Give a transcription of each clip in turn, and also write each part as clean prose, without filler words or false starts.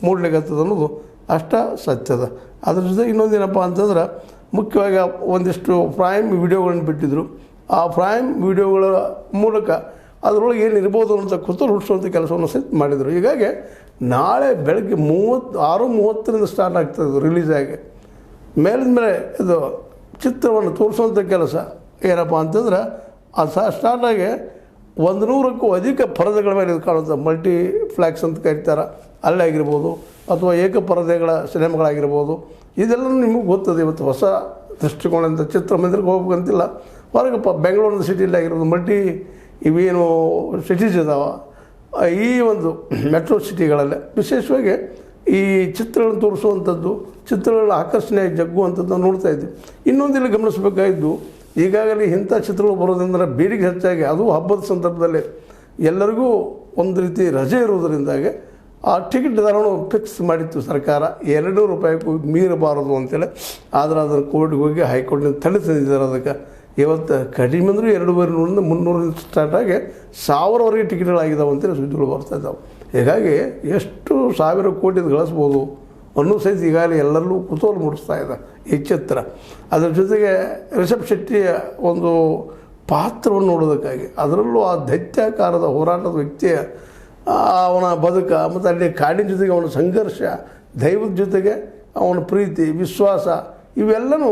ಮೂಡಲಿಕ್ಕತ್ತದ ಅನ್ನೋದು ಅಷ್ಟ ಸತ್ಯದ. ಅದ್ರ ಜೊತೆಗೆ ಇನ್ನೊಂದೇನಪ್ಪ ಅಂತಂದ್ರೆ ಮುಖ್ಯವಾಗಿ ಒಂದಿಷ್ಟು ಪ್ರೈಮ್ ವಿಡಿಯೋಗಳನ್ನು ಬಿಟ್ಟಿದ್ದರು. ಆ ಪ್ರೈಮ್ ವಿಡಿಯೋಗಳ ಮೂಲಕ ಅದರೊಳಗೆ ಏನಿರ್ಬೋದು ಅಂತ ಕುತೂಹಲ ಹುಟ್ಟಿಸುವಂಥ ಕೆಲಸವನ್ನು ಸಹಿತ ಮಾಡಿದರು. ಹೀಗಾಗಿ ನಾಳೆ ಬೆಳಗ್ಗೆ 6:30 ಸ್ಟಾರ್ಟ್ ಆಗ್ತದೆ ರಿಲೀಸ್ ಆಗಿ. ಮೇಲಿದ ಮೇಲೆ ಇದು ಚಿತ್ರವನ್ನು ತೋರಿಸುವಂಥ ಕೆಲಸ ಏನಪ್ಪ ಅಂತಂದ್ರೆ ಅದು ಸ್ಟಾರ್ಟಾಗಿ 100ಕ್ಕೂ ಅಧಿಕ ಪರದೆಗಳ ಮೇಲೆ ಇದು ಕಾಣುತ್ತೆ. ಮಲ್ಟಿಪ್ಲೆಕ್ಸ್ ಅಂತ ಕರೀತಾರೆ, ಅಲ್ಲೇ ಆಗಿರ್ಬೋದು, ಅಥವಾ ಏಕಪರದೆಗಳ ಸಿನಿಮಾಗಳಾಗಿರ್ಬೋದು. ಇದೆಲ್ಲ ನಿಮಗೆ ಗೊತ್ತದೆ. ಇವತ್ತು ಹೊಸ ದೃಷ್ಟಿಕೋನದಿಂದ ಚಿತ್ರಮಂದಿರಕ್ಕೆ ಹೋಗ್ಬೇಕಂತಿಲ್ಲ, ಹೊರಗೆ ಬೆಂಗಳೂರಿನ ಸಿಟಿಯಲ್ಲಿ ಆಗಿರ್ಬೋದು, ಇವೇನು ಸಿಟೀಸ್ ಇದ್ದಾವೆ ಈ ಒಂದು ಮೆಟ್ರೋ ಸಿಟಿಗಳಲ್ಲೇ ವಿಶೇಷವಾಗಿ ಈ ಚಿತ್ರಗಳನ್ನು ತೋರಿಸುವಂಥದ್ದು, ಚಿತ್ರಗಳ ಆಕರ್ಷಣೆಯಾಗಿ ಜಗ್ಗುವಂಥದ್ದು ನಾವು ನೋಡ್ತಾ ಇದ್ದೀವಿ. ಇನ್ನೊಂದಿಲ್ಲಿ ಗಮನಿಸಬೇಕಾಗಿದ್ದು, ಈಗಾಗಲೇ ಇಂಥ ಚಿತ್ರಗಳು ಬರೋದ್ರಿಂದ ಬೇಡಿಕೆ ಹೆಚ್ಚಾಗಿ, ಅದು ಹಬ್ಬದ ಸಂದರ್ಭದಲ್ಲಿ ಎಲ್ಲರಿಗೂ ಒಂದು ರೀತಿ ರಜೆ ಇರೋದರಿಂದಾಗಿ ಆ ಟಿಕೆಟ್ ದರವನ್ನು ಫಿಕ್ಸ್ ಮಾಡಿತ್ತು ಸರ್ಕಾರ, 200 ರೂಪಾಯಿಗೂ ಮೀರಬಾರದು ಅಂತೇಳಿ. ಆದರೆ ಅದನ್ನು ಕೋರ್ಟ್ಗೆ ಹೋಗಿ ಹೈಕೋರ್ಟ್ನಿಂದ ತಡೆ ತಂದಿದ್ದಾರೆ. ಅದಕ್ಕೆ ಇವತ್ತು ಕಡಿಮೆ ಅಂದರೂ 250 300 ಸ್ಟಾರ್ಟ್ ಆಗಿ 1000ವರೆಗೆ ಟಿಕೆಟ್ಗಳಾಗಿದ್ದಾವೆ ಅಂತೇಳಿ ಸುದ್ದಿಗಳು ಬರ್ತಾಯಿದ್ದಾವೆ. ಹೀಗಾಗಿ ಎಷ್ಟು ಸಾವಿರ ಕೋಟಿ ಗಳಿಸ್ಬೋದು ಅನ್ನೋ ಸಹಿತ ಈಗಾಗಲೇ ಎಲ್ಲರಲ್ಲೂ ಕುತೂಹಲ ಮೂಡಿಸ್ತಾ ಇದೆ ಈ ಚಿತ್ರ. ಅದರ ಜೊತೆಗೆ ರಿಷಬ್ ಶೆಟ್ಟಿಯ ಒಂದು ಪಾತ್ರವನ್ನು ನೋಡೋದಕ್ಕಾಗಿ, ಅದರಲ್ಲೂ ಆ ದೈತ್ಯಾಕಾರದ ಹೋರಾಟದ ವ್ಯಕ್ತಿಯ ಅವನ ಬದುಕ, ಮತ್ತು ಅಲ್ಲಿ ಕಾಡಿನ ಜೊತೆಗೆ ಅವನ ಸಂಘರ್ಷ, ದೈವದ ಜೊತೆಗೆ ಅವನ ಪ್ರೀತಿ, ವಿಶ್ವಾಸ, ಇವೆಲ್ಲವೂ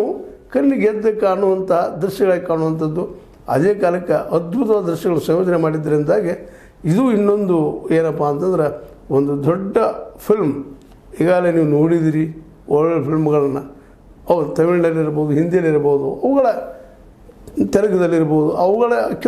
ಕಣ್ಣಿಗೆ ಎದ್ದು ಕಾಣುವಂಥ ದೃಶ್ಯಗಳಾಗಿ ಕಾಣುವಂಥದ್ದು. ಅದೇ ಕಾಲಕ್ಕೆ ಅದ್ಭುತವಾದ ದೃಶ್ಯಗಳು ಸಂಯೋಜನೆ ಮಾಡಿದ್ದರಿಂದಾಗಿ ಇದು ಇನ್ನೊಂದು ಏನಪ್ಪ ಅಂತಂದ್ರೆ ಒಂದು ದೊಡ್ಡ ಫಿಲ್ಮ್. ಈಗಾಗಲೇ ನೀವು ನೋಡಿದಿರಿ ಒಳ್ಳೆ ಫಿಲ್ಮ್ಗಳನ್ನು, ಅವು ತಮಿಳಿನಲ್ಲಿರ್ಬೋದು, ಹಿಂದಿಯಲ್ಲಿರ್ಬೋದು, ಅವುಗಳ ತೆಲುಗಿನಲ್ಲಿರ್ಬೋದು, ಅವುಗಳ